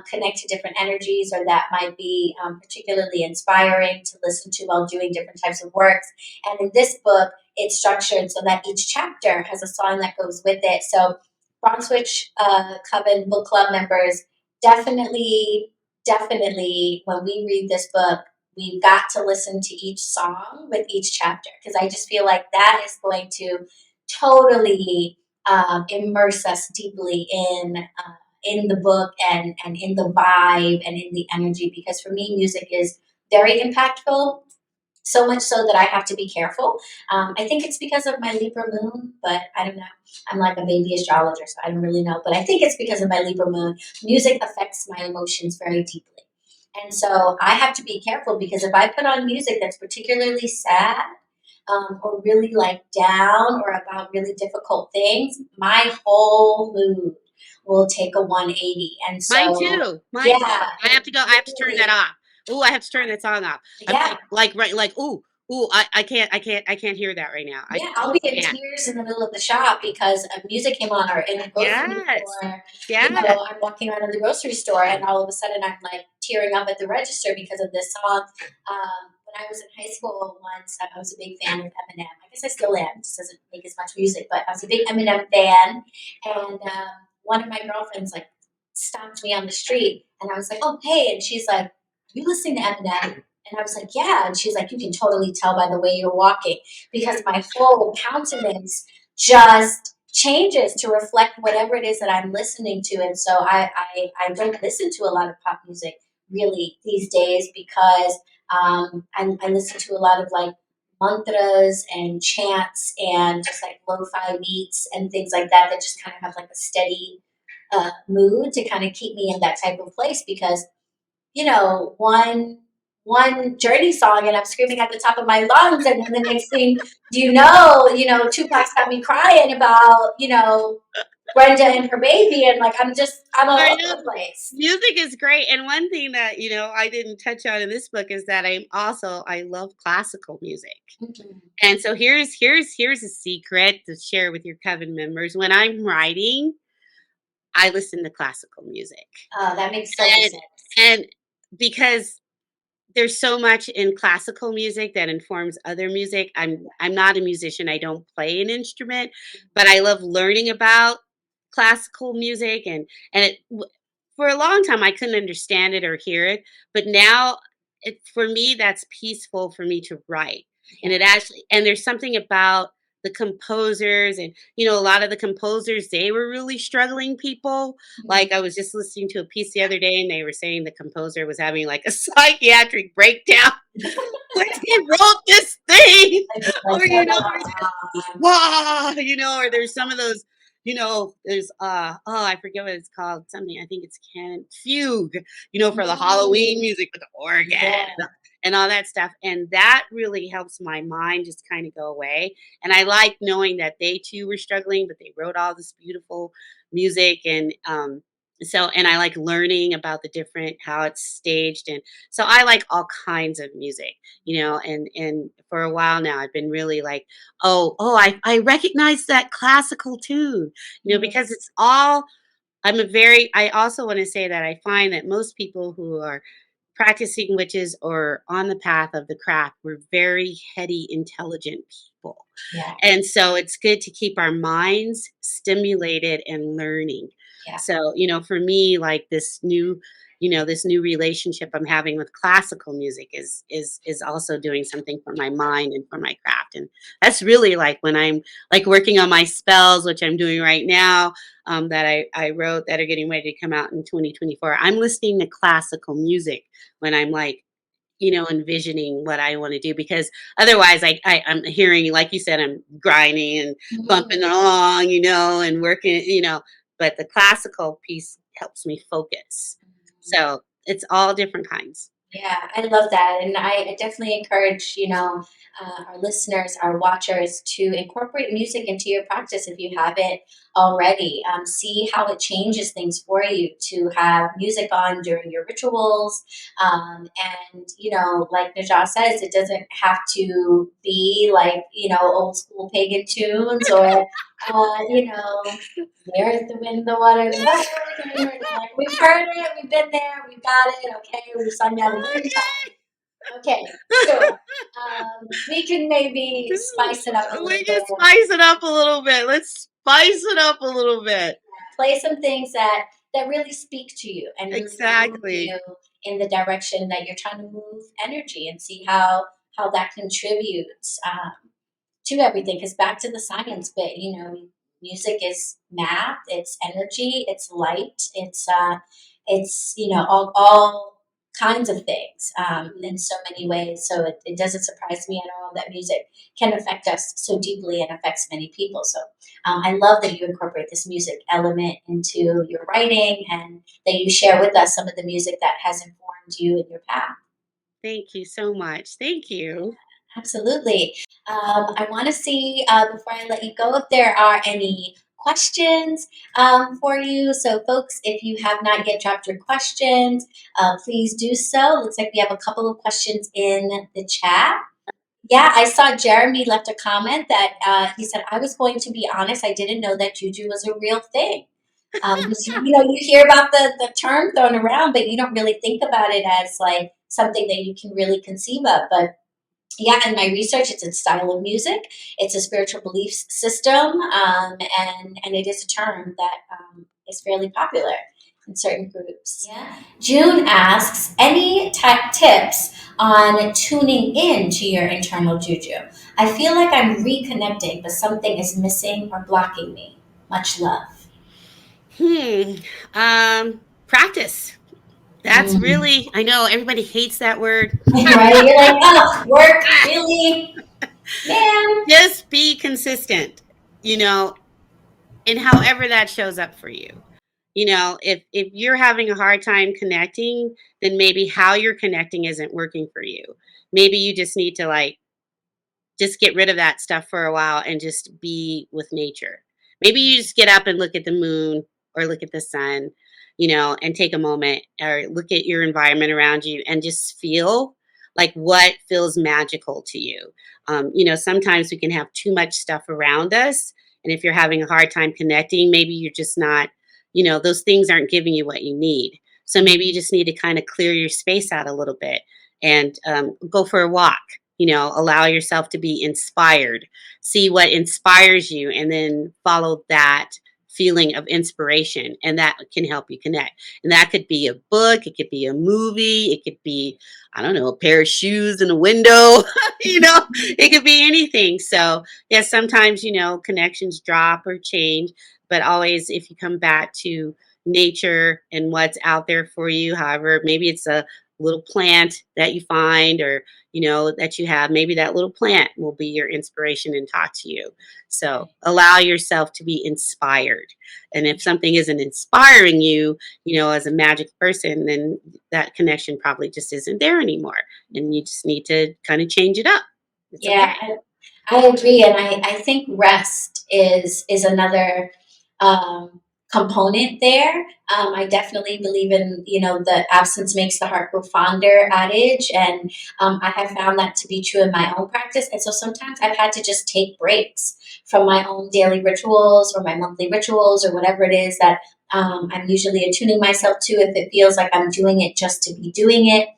connect to different energies or that might be particularly inspiring to listen to while doing different types of works. And in this book, it's structured so that each chapter has a song that goes with it. So, BronxWitch Coven Book Club members definitely, when we read this book, we've got to listen to each song with each chapter because I just feel like that is going to totally immerse us deeply in the book and in the vibe and in the energy. Because for me, music is very impactful. So much so that I have to be careful. I think it's because of my Libra moon, but I don't know. I'm like a baby astrologer, so I don't really know. But I think it's because of my Libra moon. Music affects my emotions very deeply. And so I have to be careful because if I put on music that's particularly sad or really like down or about really difficult things, my whole mood will take a 180. And Mine so, too. Mine too. yeah, I have it to go. I have to turn that really, off. Ooh, I have to turn that song off. I'm yeah, like, ooh, I can't hear that right now. I yeah, I'll be in can't. tears in the middle of the shop because music came on or in the grocery Yes, store. yes. I'm walking around in the grocery store and all of a sudden I'm like tearing up at the register because of this song. When I was in high school once, I was a big fan of Eminem. I guess I still am. Just doesn't make as much music, but I was a big Eminem fan. And one of my girlfriends like stopped me on the street and I was like, "Oh, hey," and she's like, "Are you listening to Eminem?" And I was like, "Yeah." And she's like, "You can totally tell by the way you're walking because my whole countenance just changes to reflect whatever it is that I'm listening to." And so I don't listen to a lot of pop music really these days because I listen to a lot of like mantras and chants and just like lo-fi beats and things like that that just kind of have like a steady mood to kind of keep me in that type of place because one Journey song and I'm screaming at the top of my lungs, and then the next thing Tupac's got me crying about Brenda and her baby, and like I'm all I over know the place. music is great, and one thing that I didn't touch on in this book is that I love classical music. Mhm. And so here's a secret to share with your coven members. When I'm writing, I listen to classical music, That makes so much and sense. and because there's so much in classical music that informs other music. I'm not a musician. I don't play an instrument, but I love learning about classical music for a long time I couldn't understand it or hear it, but now for me that's peaceful for me to write. And Yeah. there's something about the composers and a lot of the composers, they were really struggling people. Mhm. Like I was just listening to a piece the other day and they were saying the composer was having like a psychiatric breakdown when he wrote this thing. I just Or like, wow, or there's some of those, there's oh, I forget what it's called. Something I think it's canon fugue, for the Halloween mm, music with the organ yeah, and all that stuff. And that really helps my mind just kind of go away. And I like knowing that they too were struggling, but they wrote all this beautiful music and I like learning about the different how it's staged. And so I like all kinds of music, and for a while now I've been really like, I recognize that classical tune, mhm, because it's all I also want to say that I find that most people who are practicing witches or on the path of the craft were very heady, intelligent people. yeah, And so it's good to keep our minds stimulated and learning. yeah, So, for me, like this new relationship I'm having with classical music is also doing something for my mind and for my craft. And that's really like when I'm like working on my spells, which I'm doing right now, that I wrote that are getting ready to come out in 2024. I'm listening to classical music when I'm like envisioning what I want to do because otherwise I'm hearing, like you said, I'm grinding and mhm, bumping along, and working, but the classical piece helps me focus. So it's all different kinds. Yeah, I love that. And I definitely encourage, our listeners, our watchers to incorporate music into your practice if you haven't already. See how it changes things for you to have music on during your rituals. And, like Najah says, it doesn't have to be like, old school pagan tunes or, the earth, the wind, the water, the fire. Like, we've heard it, we've been there, we've got it. Okay, we've sung that a million times. Okay, sure. We can maybe spice it up a little We bit. can spice it up a little bit. Let's spice it up a little bit. Play some things that really speak to you and really move you in the direction that you're trying to move energy, and see how that contributes to everything. Because back to the science bit, music is math, it's energy, it's light, it's all kinds of things in so many ways. So it doesn't surprise me at all that music can affect us so deeply and affects many people. So I love that you incorporate this music element into your writing, and that you share with us some of the music that has informed you in your path. Thank you so much. Thank you. Absolutely. I want to see, before I let you go, if there are any questions for you. So, folks, if you have not yet dropped your questions, please do so. Looks like we have a couple of questions in the chat. Yeah, I saw Jeremy left a comment that he said, I was going to be honest, I didn't know that Juju was a real thing. You hear about the term thrown around, but you don't really think about it as like something that you can really conceive of. But yeah, in my research, it's a style of music. It's a spiritual belief system, and it is a term that is fairly popular in certain groups. Yeah. June asks, any tips on tuning in to your internal juju? I feel like I'm reconnecting, but something is missing or blocking me. Much love. Practice. That's really, I know everybody hates that word. Right? You're like, oh, work, really? Man. Just be consistent, and however that shows up for you. If you're having a hard time connecting, then maybe how you're connecting isn't working for you. Maybe you just need to just get rid of that stuff for a while and just be with nature. Maybe you just get up and look at the moon or look at the sun, and take a moment or look at your environment around you and just feel like what feels magical to you. Sometimes we can have too much stuff around us. And if you're having a hard time connecting, maybe you're just not, those things aren't giving you what you need. So maybe you just need to kind of clear your space out a little bit and go for a walk. Allow yourself to be inspired, see what inspires you, and then follow that feeling of inspiration, and that can help you connect. And that could be a book, it could be a movie, it could be, I don't know, a pair of shoes in a window, it could be anything. So yes, sometimes, connections drop or change, but always if you come back to nature and what's out there for you, however, maybe it's a little plant that you find or that you have, maybe that little plant will be your inspiration and talk to you. So allow yourself to be inspired. And if something isn't inspiring you, as a magic person, then that connection probably just isn't there anymore. And you just need to kind of change it up. It's Yeah, okay. I agree. And I think rest is another component there. I definitely believe in, the absence makes the heart grow fonder adage. And I have found that to be true in my own practice. And so sometimes I've had to just take breaks from my own daily rituals or my monthly rituals or whatever it is that I'm usually attuning myself to, if it feels like I'm doing it just to be doing it.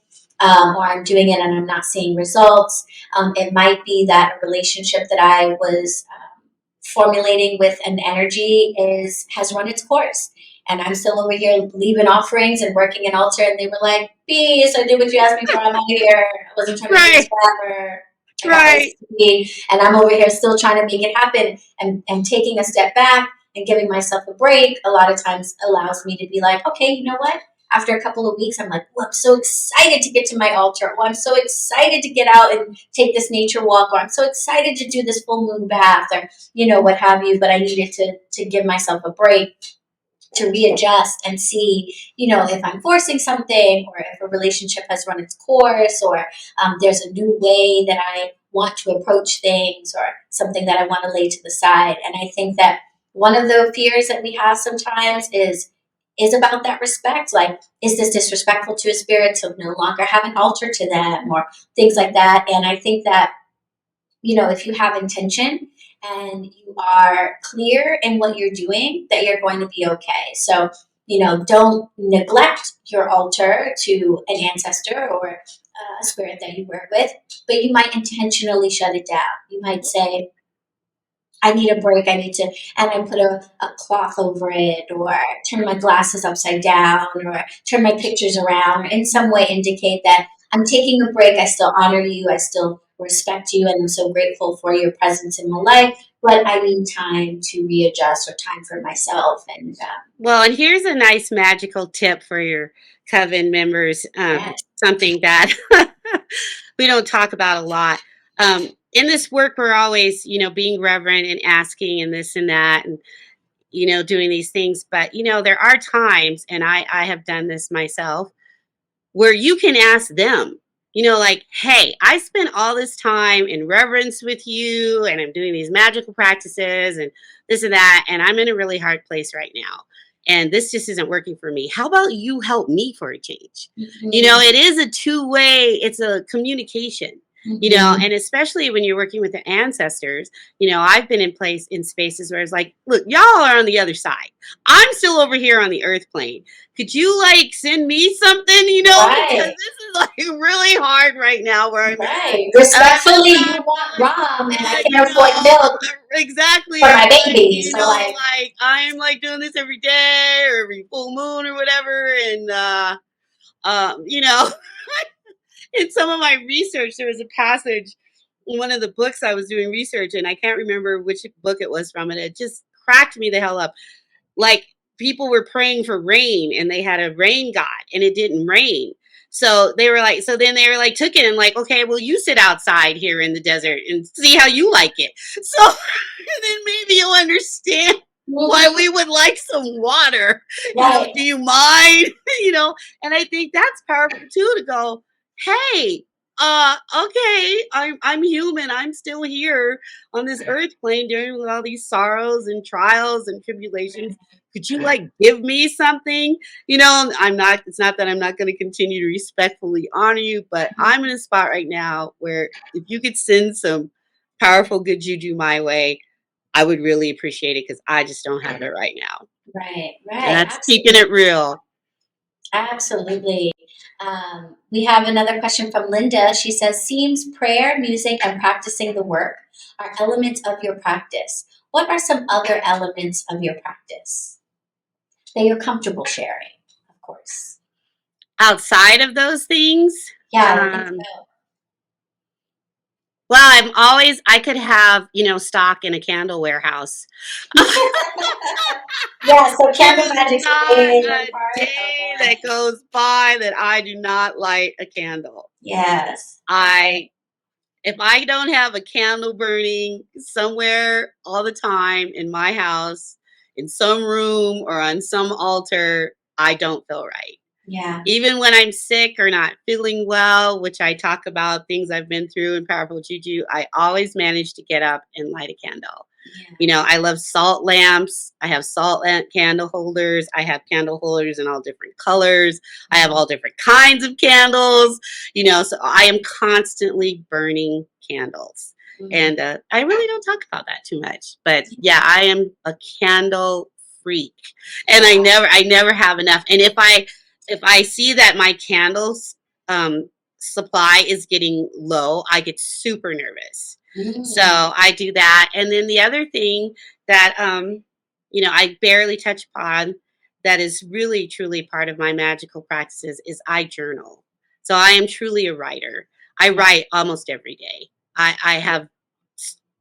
Or I'm doing it and I'm not seeing results. It might be that a relationship that I was formulating with an energy has run its course. And I'm still over here leaving offerings and working an altar. And they were like, peace, I did what you asked me for. I'm out of here. I wasn't trying to do this forever. Right. And I'm over here still trying to make it happen. And taking a step back and giving myself a break a lot of times allows me to be like, okay, you know what? After a couple of weeks, I'm like, oh, I'm so excited to get to my altar. Or I'm so excited to get out and take this nature walk. Or I'm so excited to do this full moon bath or, what have you. But I needed to give myself a break to readjust and see, if I'm forcing something, or if a relationship has run its course, or there's a new way that I want to approach things, or something that I want to lay to the side. And I think that one of the fears that we have sometimes is about that respect. Like, is this disrespectful to a spirit to no longer have an altar to them, or things like that? And I think that, if you have intention and you are clear in what you're doing, that you're going to be okay. So, don't neglect your altar to an ancestor or a spirit that you work with, but you might intentionally shut it down. You might say, I need a break. I need to, and I put a cloth over it, or turn my glasses upside down, or turn my pictures around, or in some way indicate that I'm taking a break. I still honor you. I still respect you. And I'm so grateful for your presence in my life. But I need time to readjust, or time for myself. And well, and here's a nice magical tip for your coven members. yes. Something that we don't talk about a lot. In this work, we're always, being reverent and asking and this and that, and, doing these things. But, there are times, and I have done this myself, where you can ask them, like, hey, I spent all this time in reverence with you, and I'm doing these magical practices and this and that, and I'm in a really hard place right now. And this just isn't working for me. How about you help me for a change? Mm-hmm. It is a two-way, it's a communication. And especially when you're working with the ancestors, I've been in spaces where it's like, look, y'all are on the other side. I'm still over here on the earth plane. Could you send me something, Right. because this is really hard right now where I'm right. Respectfully, you want rum, and I can't afford milk exactly for my baby. So I'm doing this every day or every full moon or whatever. And, in some of my research, there was a passage in one of the books I was doing research, and I can't remember which book it was from, and it just cracked me the hell up. Like, people were praying for rain, and they had a rain god, and it didn't rain. So then they were took it and okay, well, you sit outside here in the desert and see how you like it. So then maybe you'll understand why we would like some water. right. Do you mind? And I think that's powerful too, to go, hey, okay, I'm human. I'm still here on this earth plane dealing with all these sorrows and trials and tribulations. Could you give me something? It's not that I'm not going to continue to respectfully honor you, but I'm in a spot right now where if you could send some powerful good juju my way, I would really appreciate it, because I just don't have it right now. Right. And that's keeping it real. Absolutely. We have another question from Linda. She says, seems prayer, music, and practicing the work are elements of your practice. What are some other elements of your practice that you're comfortable sharing, of course? Outside of those things? Yeah, I think so. Well, I could have, stock in a candle warehouse. Yeah, so candle magic's not a day that goes by that I do not light a candle. Yes. If I don't have a candle burning somewhere all the time in my house, in some room or on some altar, I don't feel right. Yeah. Even when I'm sick or not feeling well, which I talk about things I've been through in Powerful Juju, I always manage to get up and light a candle. Yeah. I love salt lamps. I have salt lamp candle holders. I have candle holders in all different colors. I have all different kinds of candles, so I am constantly burning candles. And I really don't talk about that too much. But yeah, I am a candle freak. And I never have enough. And if I see that my candles supply is getting low, I get super nervous. So I do that. And then the other thing that, I barely touch upon that is really, truly part of my magical practices is I journal. So I am truly a writer. I write almost every day. I've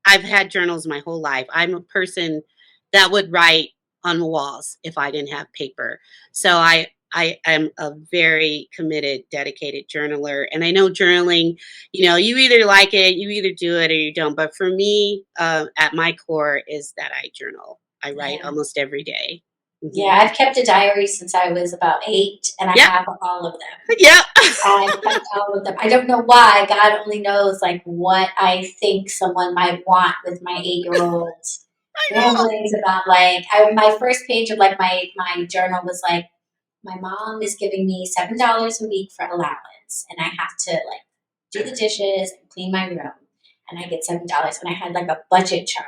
had journals my whole life. I'm a person that would write on the walls if I didn't have paper. So I am a very committed, dedicated journaler. And I know journaling, you either like it, you either do it or you don't. But for me, at my core is that I journal. I write almost every day. Yeah, I've kept a diary since I was about 8, and I have all of them. Yep. I've kept all of them. I don't know why. God only knows like what I think someone might want with my 8-year-old ramblings about like my first page of like my journal was like, my mom is giving me $7 a week for allowance, and I have to like do the dishes and clean my room, and I get $7. And I had like a budget chart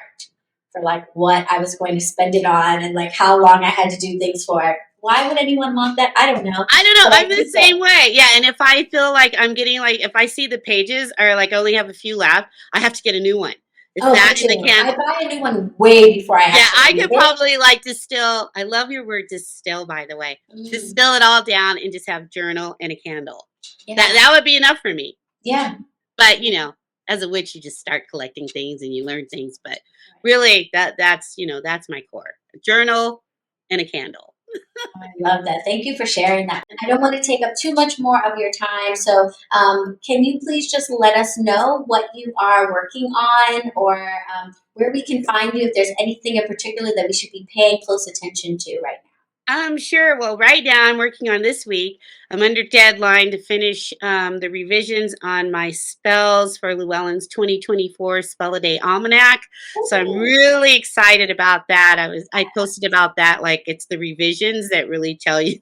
for like what I was going to spend it on and like how long I had to do things for. Why would anyone want that? I don't know. I'm the same way. Yeah. And if I feel like I'm getting like, if I see the pages are like only have a few left, I have to get a new one. I buy a new one way before I I could probably like distill. I love your word distill, by the way. Distill it all down and just have journal and a candle. Yeah. That would be enough for me. Yeah. But as a witch, you just start collecting things and you learn things. But really, that's my core: a journal and a candle. I love that. Thank you for sharing that. I don't want to take up too much more of your time. So can you please just let us know what you are working on, or where we can find you if there's anything in particular that we should be paying close attention to right now? Sure. Well, right now I'm working on this week. I'm under deadline to finish the revisions on my spells for Llewellyn's 2024 Spell a Day Almanac. Ooh. So I'm really excited about that. I posted about that, like it's the revisions that really tell you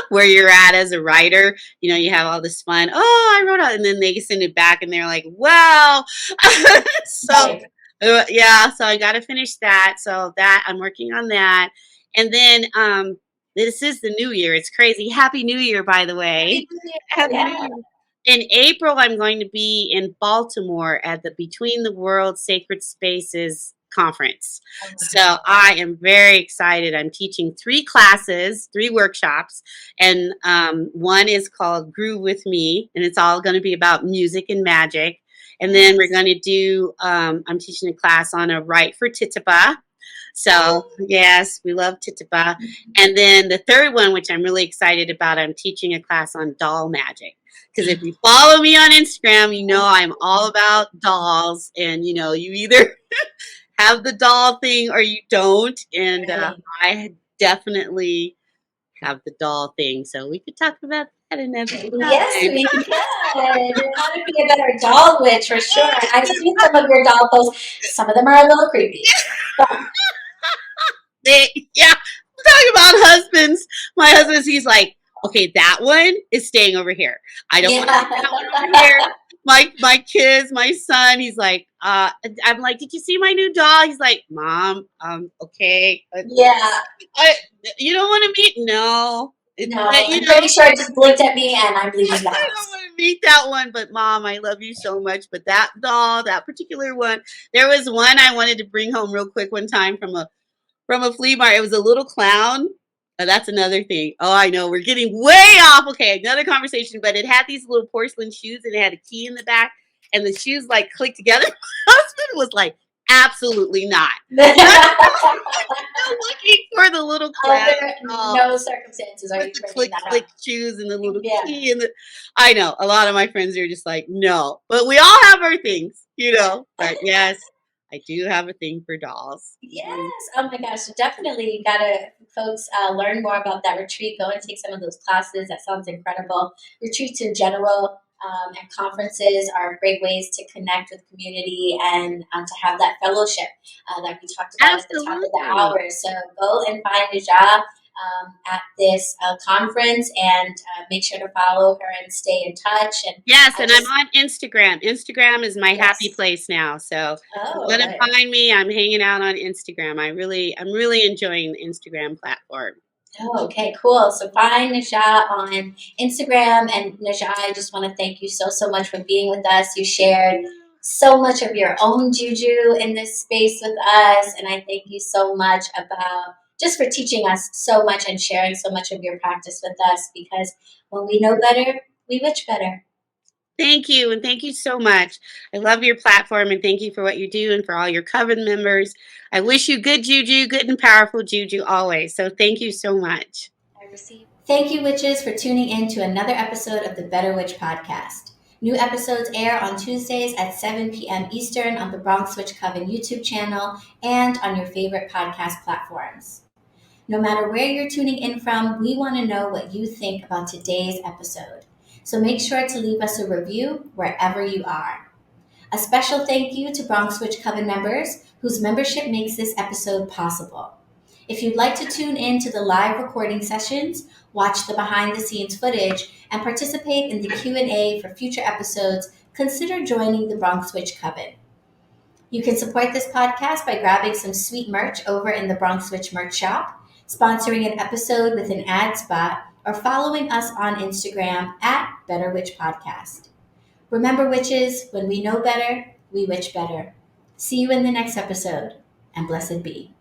where you're at as a writer. You have all this fun. Oh, I wrote out, and then they send it back, and they're like, "Wow!" So I got to finish that. So that I'm working on that, and then this is the new year. It's crazy. Happy New Year, by the way. Happy New Year. In April, I'm going to be in Baltimore at the Between the World Sacred Spaces conference. Oh, wow. So I am very excited. I'm teaching 3 classes, 3 workshops, and one is called Groove with Me, and it's all going to be about music and magic. And then we're going to do, I'm teaching a class on a rite for Tituba. So, yes, we love Tituba. And then the third one, which I'm really excited about, I'm teaching a class on doll magic. Because if you follow me on Instagram, I'm all about dolls. And, you either have the doll thing or you don't. And I definitely have the doll thing. So we could talk about that another time. Yes, we could. How to be a better doll witch, for sure. I've seen some of your doll posts. Some of them are a little creepy. But talking about husbands. My husband's, he's like, okay, that one is staying over here. I don't want that one over here. My kids, my son, he's like, I'm like, did you see my new doll? He's like, Mom, okay. You don't want to meet? No. No, I'm pretty sure it just blinked at me and I'm leaving the house. I don't want to meet that one, but Mom, I love you so much. But that doll, that particular one, there was one I wanted to bring home real quick one time from a flea market. It was a little clown. That's another thing. Oh, I know. We're getting way off. Okay, another conversation. But it had these little porcelain shoes, and it had a key in the back, and the shoes like clicked together. My husband was like, absolutely not. Looking for the little clown. No circumstances are you click shoes and the little key and I know a lot of my friends are just like, no, but we all have our things, But yes, I do have a thing for dolls. Yes. Oh my gosh. So definitely you gotta, folks, learn more about that retreat. Go and take some of those classes. That sounds incredible. Retreats in general and conferences are great ways to connect with community and to have that fellowship that we talked about at the top of the hour. So go and find Najah at this conference and make sure to follow her and stay in touch. And I'm on Instagram. Instagram is my happy place now. So find me. I'm hanging out on Instagram. I'm really enjoying the Instagram platform. Oh, okay, cool. So find Najah on Instagram. And Najah, I just want to thank you so much for being with us. You shared so much of your own juju in this space with us. And I thank you so much just for teaching us so much and sharing so much of your practice with us, because when we know better, we witch better. Thank you. And thank you so much. I love your platform, and thank you for what you do and for all your coven members. I wish you good juju, good and powerful juju always. So thank you so much. Thank you, witches, for tuning in to another episode of the BetterWitch podcast. New episodes air on Tuesdays at 7 p.m. Eastern on the BronxWitch Coven YouTube channel and on your favorite podcast platforms. No matter where you're tuning in from, we want to know what you think about today's episode. So make sure to leave us a review wherever you are. A special thank you to BronxWitch Coven members whose membership makes this episode possible. If you'd like to tune in to the live recording sessions, watch the behind-the-scenes footage, and participate in the Q&A for future episodes, consider joining the BronxWitch Coven. You can support this podcast by grabbing some sweet merch over in the BronxWitch merch shop, sponsoring an episode with an ad spot, or following us on Instagram at BetterWitch Podcast. Remember, witches, when we know better, we witch better. See you in the next episode, and blessed be.